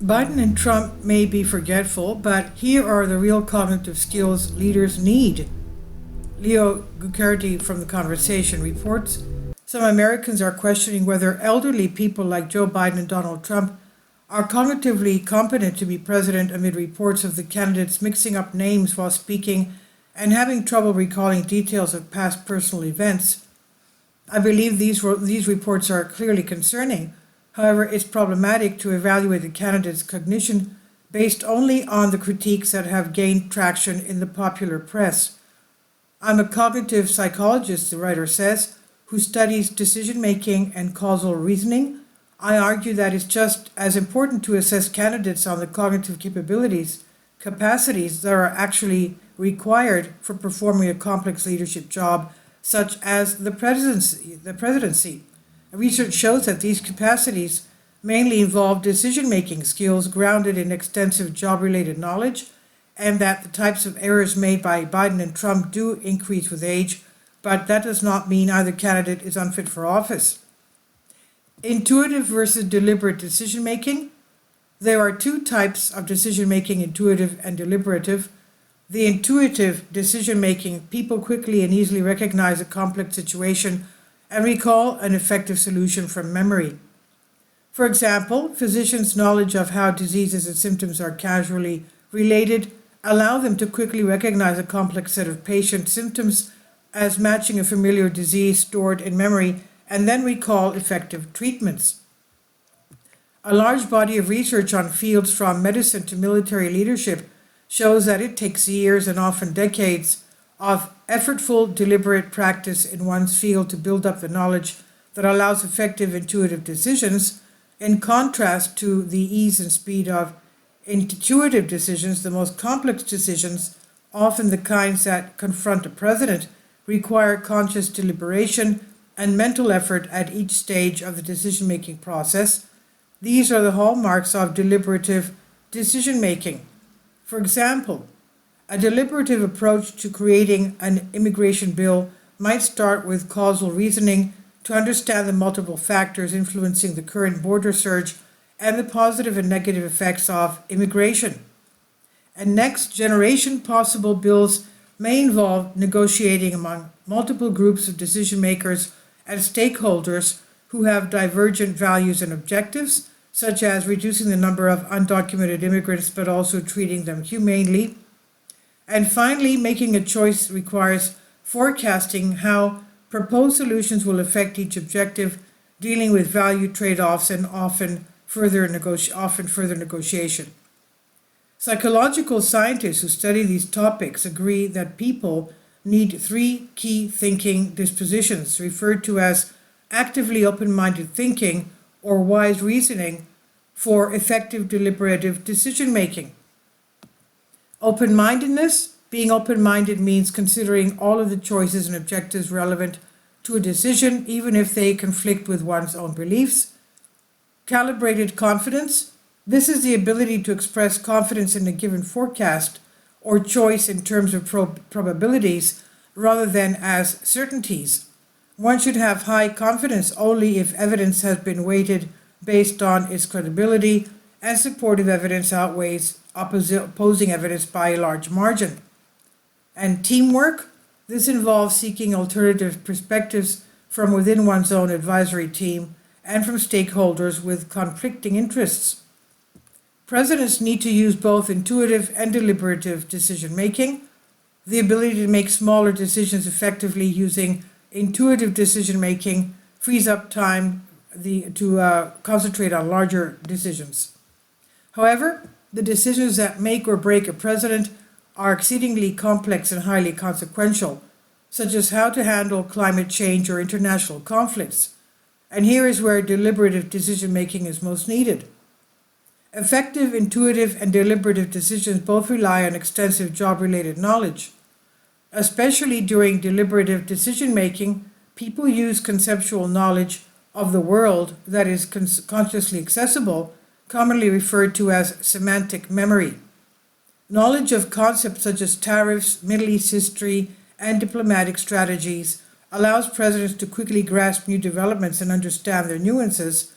Biden and Trump may be forgetful, but here are the real cognitive skills leaders need. Leo Gucciardi from The Conversation reports some Americans are questioning whether elderly people like Joe Biden and Donald Trump are cognitively competent to be president amid reports of the candidates mixing up names while speaking and having trouble recalling details of past personal events. I believe these reports are clearly concerning. However, it's problematic to evaluate the candidates' cognition based only on the critiques that have gained traction in the popular press. I'm a cognitive psychologist, the writer says, who studies decision-making and causal reasoning. I argue that it's just as important to assess candidates on the cognitive capacities that are actually required for performing a complex leadership job, such as the presidency. Research shows that these capacities mainly involve decision-making skills grounded in extensive job-related knowledge, and that the types of errors made by Biden and Trump do increase with age, but that does not mean either candidate is unfit for office. Intuitive versus deliberate decision-making. There are two types of decision-making, intuitive and deliberative. The intuitive decision-making, people quickly and easily recognize a complex situation and recall an effective solution from memory. For example, physicians' knowledge of how diseases and symptoms are causally related allow them to quickly recognize a complex set of patient symptoms as matching a familiar disease stored in memory and then recall effective treatments. A large body of research on fields from medicine to military leadership shows that it takes years and often decades of effortful, deliberate practice in one's field to build up the knowledge that allows effective intuitive decisions, in contrast to the ease and speed of intuitive decisions. The most complex decisions, often the kinds that confront a president, require conscious deliberation and mental effort at each stage of the decision-making process. These are the hallmarks of deliberative decision-making. For example, a deliberative approach to creating an immigration bill might start with causal reasoning to understand the multiple factors influencing the current border surge and the positive and negative effects of immigration. And next generation possible bills may involve negotiating among multiple groups of decision makers and stakeholders who have divergent values and objectives, such as reducing the number of undocumented immigrants but also treating them humanely. And finally, making a choice requires forecasting how proposed solutions will affect each objective, dealing with value trade-offs and often further negotiation. Psychological scientists who study these topics agree that people need three key thinking dispositions, referred to as actively open-minded thinking or wise reasoning, for effective deliberative decision-making. Open-mindedness. Being open-minded means considering all of the choices and objectives relevant to a decision, even if they conflict with one's own beliefs. Calibrated confidence. This is the ability to express confidence in a given forecast or choice in terms of probabilities rather than as certainties. One should have high confidence only if evidence has been weighted based on its credibility and supportive evidence outweighs opposing evidence by a large margin. And teamwork. This involves seeking alternative perspectives from within one's own advisory team and from stakeholders with conflicting interests. Presidents need to use both intuitive and deliberative decision-making. The ability to make smaller decisions effectively using intuitive decision-making frees up time to concentrate on larger decisions. However, the decisions that make or break a president are exceedingly complex and highly consequential, such as how to handle climate change or international conflicts. And here is where deliberative decision-making is most needed. Effective, intuitive, and deliberative decisions both rely on extensive job-related knowledge. Especially during deliberative decision-making, people use conceptual knowledge of the world that is consciously accessible, commonly referred to as semantic memory. Knowledge of concepts such as tariffs, Middle East history, and diplomatic strategies allows presidents to quickly grasp new developments and understand their nuances.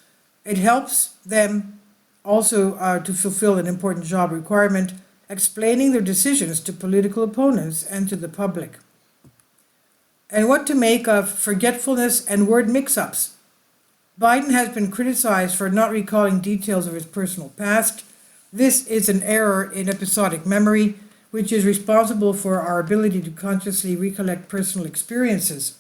It helps them also to fulfill an important job requirement, explaining their decisions to political opponents and to the public. And what to make of forgetfulness and word mix-ups. Biden has been criticized for not recalling details of his personal past. This is an error in episodic memory, which is responsible for our ability to consciously recollect personal experiences.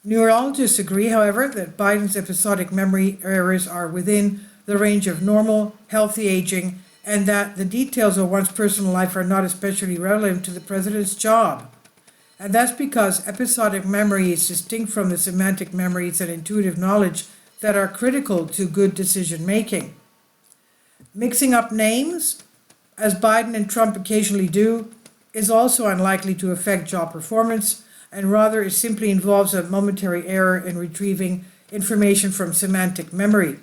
Neurologists agree, however, that Biden's episodic memory errors are within the range of normal, healthy aging, and that the details of one's personal life are not especially relevant to the president's job. And that's because episodic memory is distinct from the semantic memories and intuitive knowledge that are critical to good decision making. Mixing up names, as Biden and Trump occasionally do, is also unlikely to affect job performance, and rather it simply involves a momentary error in retrieving information from semantic memory.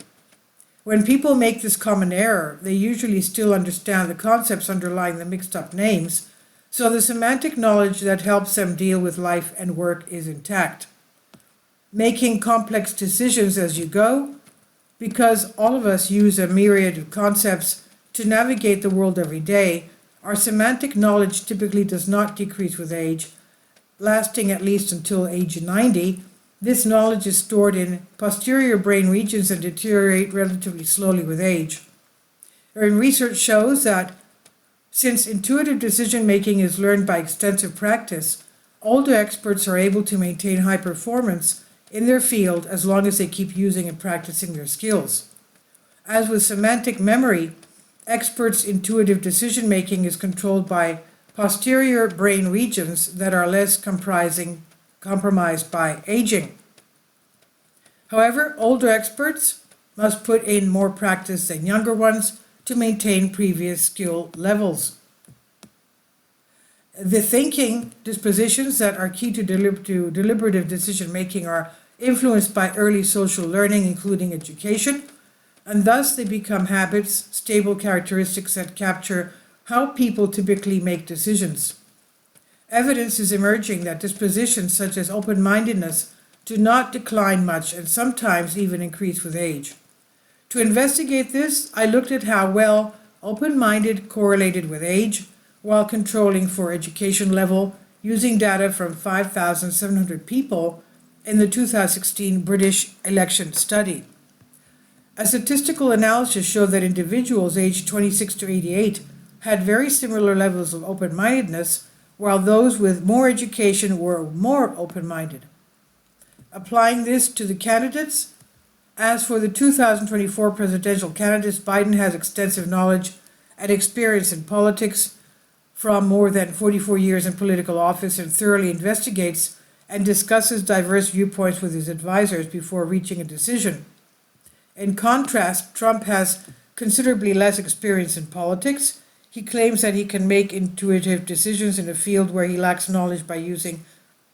When people make this common error, they usually still understand the concepts underlying the mixed up names, so the semantic knowledge that helps them deal with life and work is intact. Making complex decisions as you go, because all of us use a myriad of concepts to navigate the world every day, our semantic knowledge typically does not decrease with age, lasting at least until age 90. This knowledge is stored in posterior brain regions and deteriorate relatively slowly with age. And research shows that since intuitive decision-making is learned by extensive practice, older experts are able to maintain high performance in their field as long as they keep using and practicing their skills. As with semantic memory, experts' intuitive decision-making is controlled by posterior brain regions that are less compromised by aging. However, older experts must put in more practice than younger ones to maintain previous skill levels. The thinking dispositions that are key to deliberative decision making are influenced by early social learning, including education, and thus they become habits, stable characteristics that capture how people typically make decisions. Evidence is emerging that dispositions such as open-mindedness do not decline much and sometimes even increase with age. To investigate this, I looked at how well open-minded correlated with age while controlling for education level using data from 5,700 people in the 2016 British election study. A statistical analysis showed that individuals aged 26 to 88 had very similar levels of open-mindedness, while those with more education were more open-minded. Applying this to the candidates, as for the 2024 presidential candidates, Biden has extensive knowledge and experience in politics from more than 44 years in political office and thoroughly investigates and discusses diverse viewpoints with his advisors before reaching a decision. In contrast, Trump has considerably less experience in politics. He claims that he can make intuitive decisions in a field where he lacks knowledge by using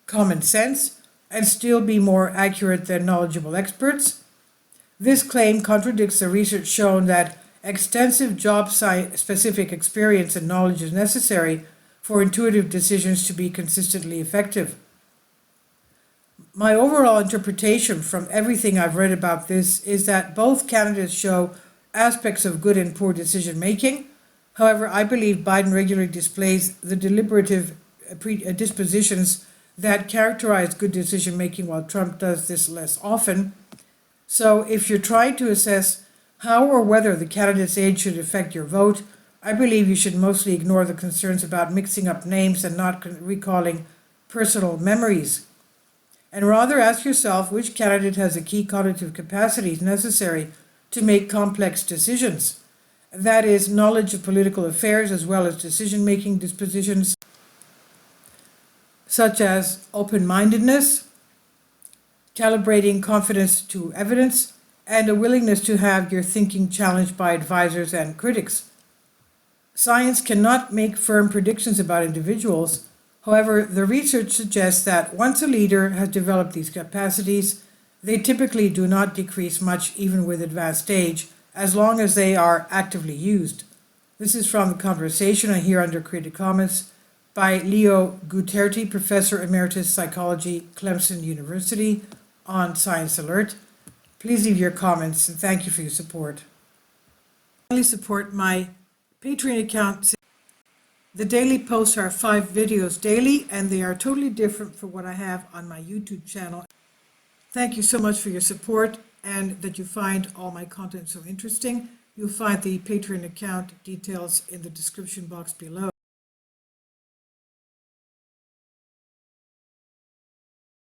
common sense and still be more accurate than knowledgeable experts. This claim contradicts the research shown that extensive job-specific experience and knowledge is necessary for intuitive decisions to be consistently effective. My overall interpretation from everything I've read about this is that both candidates show aspects of good and poor decision making. However, I believe Biden regularly displays the deliberative dispositions that characterize good decision making, while Trump does this less often. So if you're trying to assess how or whether the candidate's age should affect your vote, I believe you should mostly ignore the concerns about mixing up names and not recalling personal memories, and rather ask yourself which candidate has the key cognitive capacities necessary to make complex decisions. That is, knowledge of political affairs as well as decision-making dispositions such as open-mindedness, calibrating confidence to evidence, and a willingness to have your thinking challenged by advisors and critics. Science cannot make firm predictions about individuals. However, the research suggests that once a leader has developed these capacities, they typically do not decrease much even with advanced age, as long as they are actively used. This is from the conversation I hear under Creative Commons by Leo Guterti, Professor Emeritus Psychology, Clemson University, on Science Alert. Please leave your comments and thank you for your support. support my Patreon account. The daily posts are 5 videos daily, and they are totally different from what I have on my YouTube channel. Thank you so much for your support and that you find all my content so interesting. You'll find the Patreon account details in the description box below.